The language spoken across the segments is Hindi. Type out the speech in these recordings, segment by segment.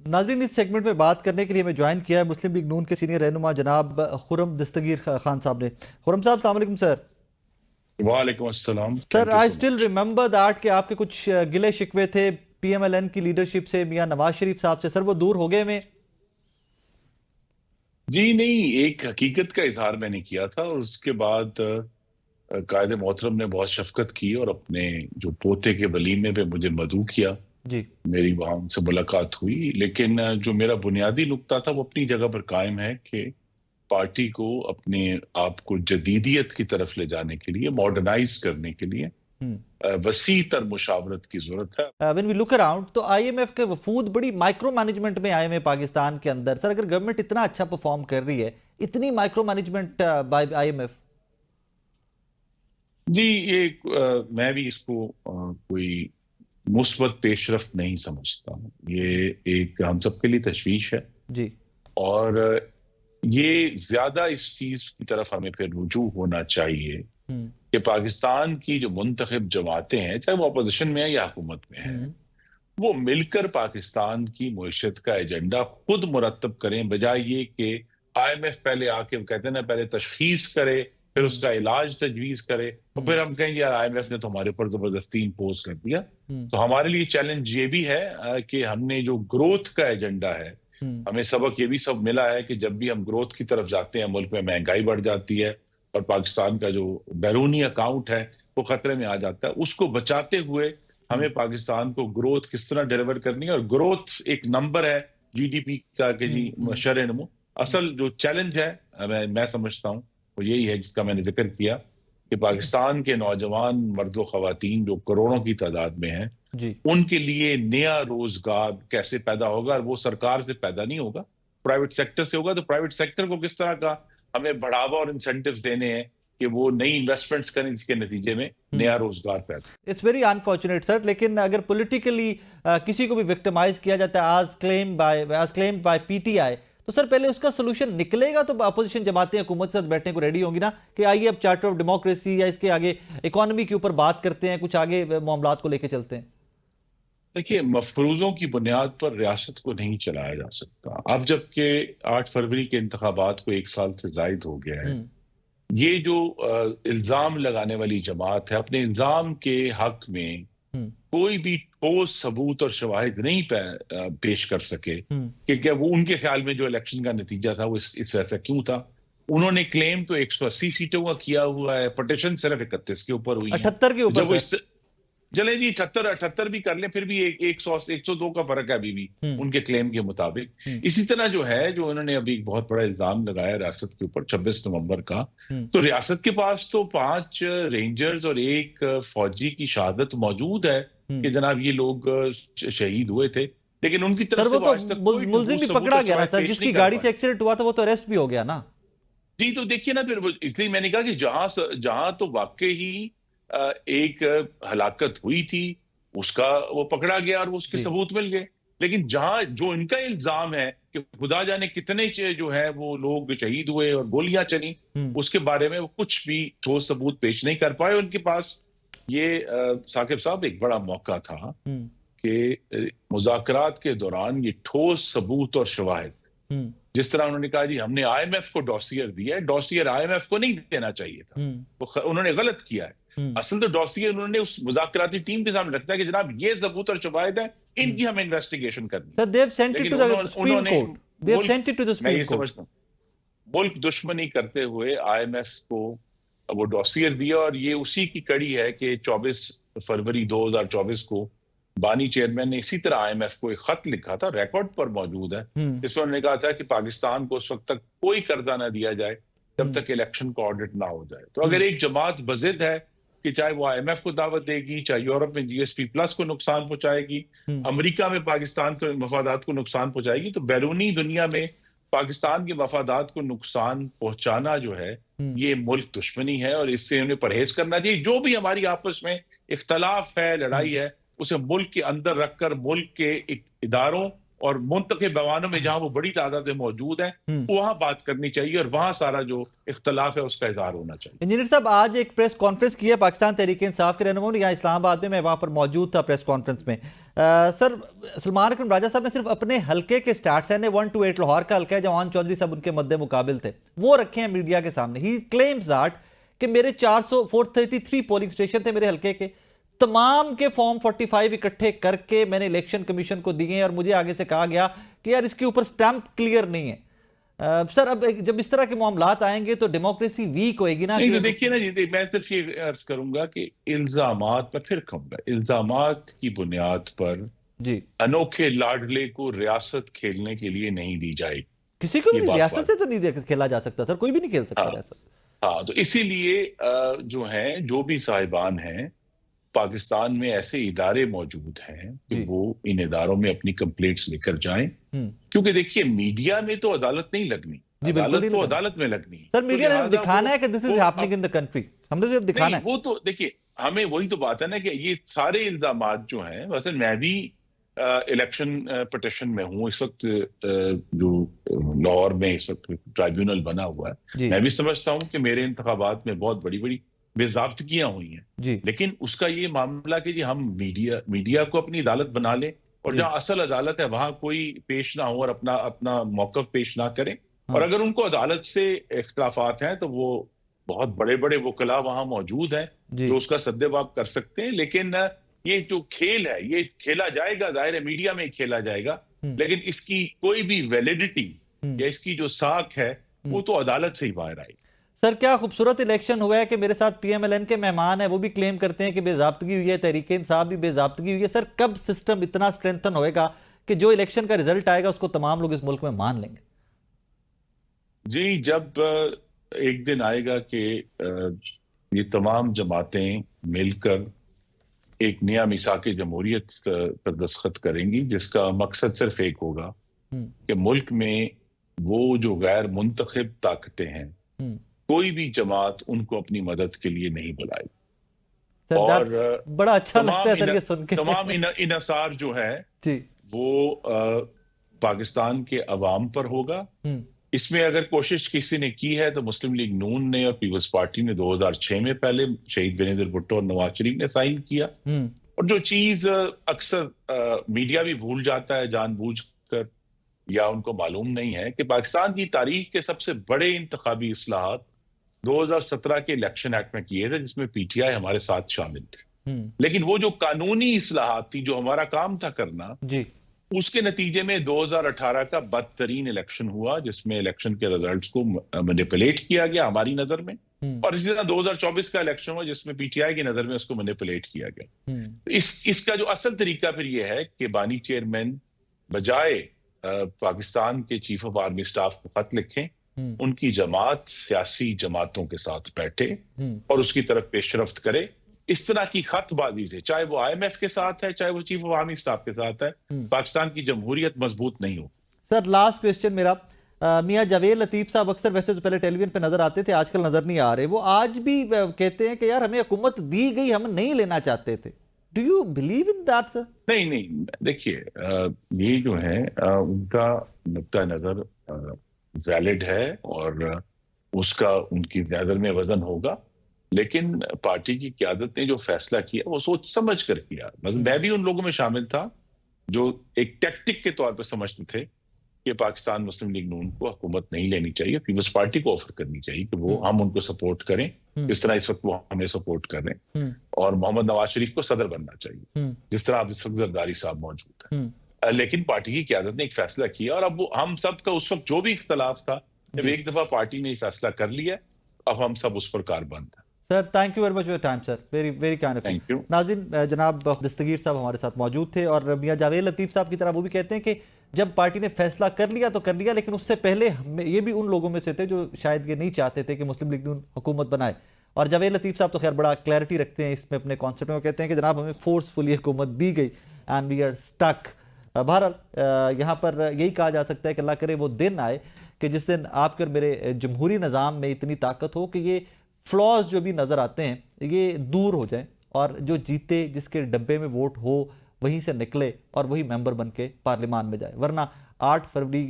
नाज़रीन, इस सेगमेंट में बात करने के लिए हमें ज्वाइन किया है मुस्लिम लीग नून के सीनियर रहनुमा जनाब खुर्रम दस्तगीर खान साहब ने। खुर्रम साहब, अस्सलाम वालेकुम सर। वालेकुम अस्सलाम, sir, thank you I so still much. Remember that कि आपके कुछ गिले शिकवे थे पीएमएलएन की लीडरशिप से, मियां नवाज शरीफ साहब से। सर, वो दूर हो गए में? जी नहीं, एक हकीकत का इजहार मैंने किया था और उसके बाद कायदे मोहतरम ने बहुत शफकत की और अपने जो पोते के वलीमे पे मुझे मदऊ किया। जी। मेरी वहां उनसे मुलाकात हुई, लेकिन जो मेरा बुनियादी नुक्ता था वो अपनी जगह पर कायम है कि पार्टी को अपने आप को जदीदियत की तरफ ले जाने के लिए, मॉडर्नाइज करने के लिए वसी तर मुशावरत की जरूरत है। व्हेन वी लुक अराउंड तो आईएमएफ के वफूद बड़ी माइक्रो मैनेजमेंट में आए हुए पाकिस्तान के अंदर। सर, अगर गवर्नमेंट इतना अच्छा परफॉर्म कर रही है, इतनी माइक्रो मैनेजमेंट बाय आईएमएफ? जी, ये मैं भी इसको कोई मुस्बत पेशरफ्त नहीं समझता हूँ। ये एक हम सबके लिए तशवीश है जी। और ये ज्यादा इस चीज की तरफ हमें फिर रुजू होना चाहिए हम्म। कि पाकिस्तान की जो मुंतखब जमातें हैं, चाहे वो अपोजिशन में है या हुकूमत में है, हम्म। वो मिलकर पाकिस्तान की मईशत का एजेंडा खुद मुरतब करें, बजाय ये कि आईएमएफ पहले आके, कहते हैं ना, पहले तशखीस करे, फिर हम्म। उसका इलाज तजवीज करे और फिर हम कहेंगे यार आईएमएफ ने तो हमारे ऊपर जबरदस्ती इम्पोज कर दिया। हम्म। तो हमारे लिए चैलेंज ये भी है कि हमने जो ग्रोथ का एजेंडा है, हम्म। हमें सबक ये भी सब मिला है कि जब भी हम ग्रोथ की तरफ जाते हैं, मुल्क में महंगाई बढ़ जाती है और पाकिस्तान का जो बैरूनी अकाउंट है वो खतरे में आ जाता है। उसको बचाते हुए हमें पाकिस्तान को ग्रोथ किस तरह डिलीवर करनी है, और ग्रोथ एक नंबर है जीडीपी का कि जी हम्म। शरह-ए-नमू। असल जो चैलेंज है, मैं समझता हूं, वो यही है जिसका मैंने जिक्र किया कि पाकिस्तान के नौजवान मर्द व खवातीन जो करोड़ों की तादाद में हैं, जी। उनके लिए नया रोजगार कैसे पैदा होगा। और वो सरकार से पैदा नहीं होगा, प्राइवेट सेक्टर से होगा। तो प्राइवेट सेक्टर को किस तरह का हमें बढ़ावा और इंसेंटिव्स देने हैं कि वो नई इन्वेस्टमेंट्स करें, जिसके नतीजे में नया रोजगार पैदा। इट्स वेरी अनफॉर्चुनेट सर, लेकिन अगर पॉलिटिकली किसी को भी विक्टिमाइज किया जाता है आज क्लेम बाय पीटीआई, तो सर पहले उसका सोल्यूशन निकलेगा तो अपोजिशन जमातें हुकूमत के साथ बैठने को रेडी होंगी ना कि आइए अब चार्टर ऑफ डेमोक्रेसी या इसके आगे इकोनॉमी के ऊपर बात करते हैं, कुछ आगे मामलात को लेकर चलते हैं। देखिए, मफरूजों की बुनियाद पर रियासत को नहीं चलाया जा सकता। अब जबकि 8 फरवरी के इंतखाबात को 1 साल से जायद हो गया है, ये जो इल्जाम लगाने वाली जमात है, अपने इल्जाम के हक में कोई भी ठोस सबूत और शवाहिद नहीं पेश कर सके कि क्या वो उनके ख्याल में जो इलेक्शन का नतीजा था वो इस वैसा क्यों था। उन्होंने क्लेम तो 180 सीटों का किया हुआ है, पटिशन सिर्फ 31 के ऊपर हुई है। 78 के ऊपर जब वो सर। चले जी 78 भी कर लें, फिर भी 100 102 का फर्क है अभी भी उनके क्लेम के मुताबिक। इसी तरह जो है, जो उन्होंने अभी एक बहुत बड़ा इल्जाम लगाया रियासत के ऊपर 26 नवंबर का, तो रियासत के पास तो 5 रेंजर्स और 1 फौजी की शहादत मौजूद है कि जनाब ये लोग शहीद हुए थे, लेकिन उनकी सर तरफ वो से तो आज तक कोई मुलजिम भी सबूत पकड़ा और गया ना शवाहिद सर, पेश जिसकी नहीं कर गाड़ी से पाए। एक्सीडेंट हुआ था वो तो अरेस्ट भी हो गया ना। जी, तो देखिए ना, फिर इसलिए मैंने कहा कि जहां तो वाकई ही एक हलाकत हुई थी, उसका वो पकड़ा गया और उसके जी। सबूत मिल गए। लेकिन जहां जो इनका इल्जाम है कि खुदा जाने कितने जो है वो लोग शहीद हुए और गोलियां चली, उसके बारे में वो कुछ भी ठोस सबूत पेश नहीं कर पाए उनके पास। ये साकिब साहब, एक बड़ा मौका था कि मुज़ाकरात के दौरान ये ठोस सबूत और शवाहिद, जिस तरह उन्होंने कहा जी हमने आईएमएफ को डॉसियर दिया है, डॉसियर आईएमएफ को नहीं देना चाहिए था, तो उन्होंने गलत किया है। असल तो डॉसियर उन्होंने उस मुज़ाकराती टीम के सामने रखता है कि जनाब ये सबूत और शवाहिद है, इनकी हमें इन्वेस्टिगेशन करनी है। Sir, they have sent it लेकिन टू द सुप्रीम उन्होंने court. They have sent it to the मैं सुप्रीम ये कोर्ट। समझता हूँ, मुल्क दुश्मनी करते हुए आईएमएफ को वो डॉसियर दिया, और ये उसी की कड़ी है कि 24 फरवरी 2024 को बानी चेयरमैन ने इसी तरह आईएमएफ को एक खत लिखा था, रिकॉर्ड पर मौजूद है। इसमें उन्होंने कहा था कि पाकिस्तान को उस वक्त तक कोई कर्जा ना दिया जाए जब तक इलेक्शन का ऑडिट ना हो जाए। तो अगर एक जमात बजिद है कि चाहे वो आईएमएफ को दावत देगी, चाहे यूरोप में जीएसपी प्लस को नुकसान पहुंचाएगी, अमेरिका में पाकिस्तान के मफादात को नुकसान पहुंचाएगी, तो बैरूनी दुनिया में पाकिस्तान के मफादात को नुकसान पहुंचाना जो है, ये मुल्क दुश्मनी है और इससे उन्हें परहेज करना चाहिए। जो भी हमारी आपस में इख्तलाफ है, लड़ाई है, उसे मुल्क के अंदर रखकर मुल्क के इदारों और मुंतखब बयानों में जहां वो बड़ी तादाद में मौजूद है वहां बात करनी चाहिए और वहां सारा जो इख्तलाफ है उसका इजहार होना चाहिए। इंजीनियर साहब, आज एक प्रेस कॉन्फ्रेंस की है पाकिस्तान तहरीक इंसाफ के रहनुमाओं ने यहाँ इस्लामाबाद में, मैं वहाँ पर मौजूद था प्रेस कॉन्फ्रेंस में। सर, सलमान अकरम राजा साहब ने सिर्फ अपने हल्के के स्टार्ट्स हैं, 1 to 8 लाहौर का हल्का है, जवान चौधरी साहब उनके मद्दे मुकाबिल थे, वो रखे हैं मीडिया के सामने। ही क्लेम्स दैट कि मेरे 433 पोलिंग स्टेशन थे मेरे हल्के के, तमाम के फॉर्म 45 इकट्ठे करके मैंने इलेक्शन कमीशन को दिए और मुझे आगे से कहा गया कि यार इसके ऊपर स्टैंप क्लियर नहीं है। सर, अब जब इस तरह के मामलात आएंगे तो डेमोक्रेसी वीक होएगी ना। नहीं तो देखिए ना जी, मैं सिर्फ ये अर्ज करूंगा कि इल्जामात पर फिर कहूंगा, इल्जामात की बुनियाद पर जी अनोखे लाडले को रियासत खेलने के लिए नहीं दी जाएगी। किसी को भी रियासत से तो नहीं खेला जा सकता सर, कोई भी नहीं खेल सकता रियासत। हाँ, तो इसीलिए जो है, जो भी साहिबान हैं पाकिस्तान में ऐसे इदारे मौजूद हैं कि वो इन इदारों में अपनी कंप्लेंट्स लेकर जाएं, क्योंकि देखिए मीडिया में तो अदालत नहीं लगनी, अदालत तो अदालत में लगनी है। सर, मीडिया ने दिखाना है कि this is happening in the country, हमने सिर्फ दिखाना है। वो तो देखिए, हमें वही तो बात है ना कि ये सारे इल्जामात जो हैं, वैसे मैं भी इलेक्शन पिटिशन में हूँ इस वक्त, जो लाहौर में इस वक्त ट्राइब्यूनल बना हुआ है, मैं भी समझता हूँ कि मेरे इंतखाबात में बहुत बड़ी बड़ी बेज़ाब्तगियां हुई हैं, लेकिन उसका ये मामला कि जी हम मीडिया को अपनी अदालत बना लें और जहां असल अदालत है वहां कोई पेश ना हो और अपना मौकफ पेश ना करें। और अगर उनको अदालत से इख्तलाफात हैं तो वो बहुत बड़े बड़े वकला वहां मौजूद हैं जो उसका सद्देबाब कर सकते हैं। लेकिन ये जो खेल है ये खेला जाएगा, जाहिर है मीडिया में ही खेला जाएगा, लेकिन इसकी कोई भी वैलिडिटी या इसकी जो साख है वो तो अदालत से ही बाहर आएगी। सर, क्या खूबसूरत इलेक्शन हुआ है कि मेरे साथ पीएमएलएन के मेहमान हैं, वो भी क्लेम करते हैं कि बेजाब्तगी हुई है, तहरीक इंसाफ भी बेजाब्तगी हुई है। सर, कब सिस्टम इतना स्ट्रेंथन होएगा कि जो इलेक्शन का रिजल्ट आएगा उसको तमाम लोग इस मुल्क में मान लेंगे? जी, जब एक दिन आएगा कि ये तमाम जमातें मिलकर एक नया मिसाक जमहूरियत पर दस्तखत करेंगी, जिसका मकसद सिर्फ एक होगा कि मुल्क में वो जो गैर मुंतखब ताकतें हैं कोई भी जमात उनको अपनी मदद के लिए नहीं बुलाई। और बड़ा अच्छा लगता है सर ये सुन के। तमाम इनसार जो है वो पाकिस्तान के अवाम पर होगा। इसमें अगर कोशिश किसी ने की है तो मुस्लिम लीग नून ने और पीपल्स पार्टी ने 2006 में पहले शहीद बेनजीर भुट्टो और नवाज शरीफ ने साइन किया। और जो चीज अक्सर मीडिया भी भूल जाता है जानबूझकर या उनको मालूम नहीं है कि पाकिस्तान की तारीख के सबसे बड़े इंतखाबी इस्लाहात 2017 के इलेक्शन एक्ट में किए थे, जिसमें पीटीआई हमारे साथ शामिल थे। लेकिन वो जो कानूनी इस्लाहात थी जो हमारा काम था करना, उसके नतीजे में 2018 का बदतरीन इलेक्शन हुआ, जिसमें इलेक्शन के रिजल्ट्स को मैनिपुलेट किया गया हमारी नजर में, और इसी तरह 2024 का इलेक्शन हुआ जिसमें पीटीआई की नजर में उसको मैनिपुलेट किया गया। इसका जो असल तरीका फिर यह है कि बानी चेयरमैन बजाय पाकिस्तान के चीफ ऑफ आर्मी स्टाफ को खत लिखें, उनकी जमात सियासी जमातों के साथ बैठे और उसकी तरफ पेशरफ्त करे। इस तरह की खतबाजी से, चाहे वो आईएमएफ के साथ है चाहे वो चीफ ऑफ आर्मी स्टाफ के साथ है, पाकिस्तान की जमहूरियत मजबूत नहीं हो। सर, लास्ट क्वेश्चन मेरा, मियां जावेद लतीफ साहब अक्सर वैसे तो पहले टेलीविजन पे नजर आते थे, आजकल नजर नहीं आ रहे। वो आज भी कहते हैं कि यार हमें हुकूमत दी गई, हम नहीं लेना चाहते थे। Do you believe in that sir? नहीं, देखिए ये जो है उनका नुक्ता नजर वैलिड है और उसका उनकी नजर में वजन होगा, लेकिन पार्टी की क़यादत ने जो फैसला किया वो सोच समझ कर किया। मतलब मैं भी उन लोगों में शामिल था जो एक टैक्टिक के तौर पर समझते थे कि पाकिस्तान मुस्लिम लीग नून को हुकूमत नहीं लेनी चाहिए, पीपल्स पार्टी को ऑफर करनी चाहिए कि वो हम उनको सपोर्ट करें, जिस तरह इस वक्त वो हमें सपोर्ट कर रहे हैं, और मोहम्मद नवाज शरीफ को सदर बनना चाहिए जिस तरह अब इस वक्त जरदारी साहब मौजूद है। लेकिन पार्टी की क़यादत ने एक फैसला किया और अब हम सब का उस वक्त जो भी इख्तलाफ था, जब एक दफा पार्टी ने फैसला कर लिया, अब हम सब उस पर कारबंद है। Sir, thank you very much for your time sir, very very kind of you. नाज़रीन, जनाब दस्तगीर साहब हमारे साथ मौजूद थे और मियां जावेद लतीफ साहब की तरह वो भी कहते हैं कि जब पार्टी ने फैसला कर लिया तो कर लिया, लेकिन उससे पहले ये भी उन लोगों में से थे जो शायद ये नहीं चाहते थे कि मुस्लिम लीग नून हुकूमत बनाए। और जावेद लतीफ साहब तो खैर बड़ा क्लैरिटी रखते हैं इसमें अपने कॉन्सेप्ट में, कहते हैं कि जनाब हमें फोर्सफुली हुकूमत दी गई एंड वी आर स्टक। बहरहाल यहाँ पर यही कहा जा सकता है कि अल्लाह करे वो दिन आए कि जिस दिन आपके और मेरे जमहूरी निज़ाम में इतनी ताकत हो कि ये फ्लॉज जो भी नज़र आते हैं ये दूर हो जाएं और जो जीते, जिसके डब्बे में वोट हो, वहीं से निकले और वही मेंबर बन के पार्लियामान में जाए। वरना 8 फरवरी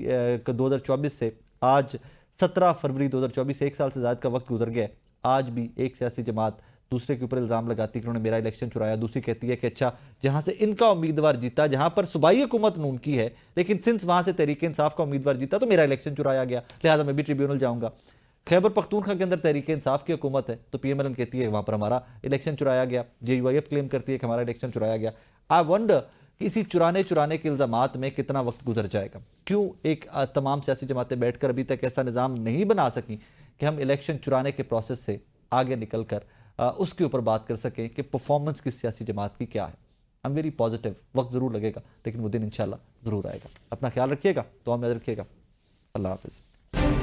2024 से आज 17 फरवरी 2024 1 साल से ज़्यादा का वक्त गुजर गया है। आज भी एक सियासी जमात दूसरे के ऊपर इल्ज़ाम लगाती है कि उन्होंने मेरा इलेक्शन चुराया, दूसरी कहती है कि अच्छा जहां से इनका उम्मीदवार जीता, जहां पर सूबाई हुकूमत नून की है, लेकिन सिंस वहां से तहरीक इंसाफ का उम्मीदवार जीता तो मेरा इलेक्शन चुराया गया, लिहाजा मैं भी ट्रिब्यूनल जाऊंगा। खैबर पख्तूनख्वा के अंदर तहरीक इंसाफ की हुकूमत है तो PMLN कहती है वहां पर हमारा इलेक्शन चुराया गया, JUIF क्लेम करती है कि हमारा इलेक्शन चुराया गया। आई वंडर कि इसी चुराने के इल्ज़ामात में कितना वक्त गुजर जाएगा। क्यों एक तमाम सियासी जमातें बैठकर अभी तक ऐसा निज़ाम नहीं बना सकी कि हम इलेक्शन चुराने के प्रोसेस से आगे निकल कर उसके ऊपर बात कर सकें कि परफॉर्मेंस किस सियासी जमात की क्या है। आई एम वेरी पॉजिटिव, वक्त ज़रूर लगेगा लेकिन वो दिन इंशाल्लाह ज़रूर आएगा। अपना ख्याल रखिएगा, दुआ में याद रखिएगा। अल्लाह हाफिज़।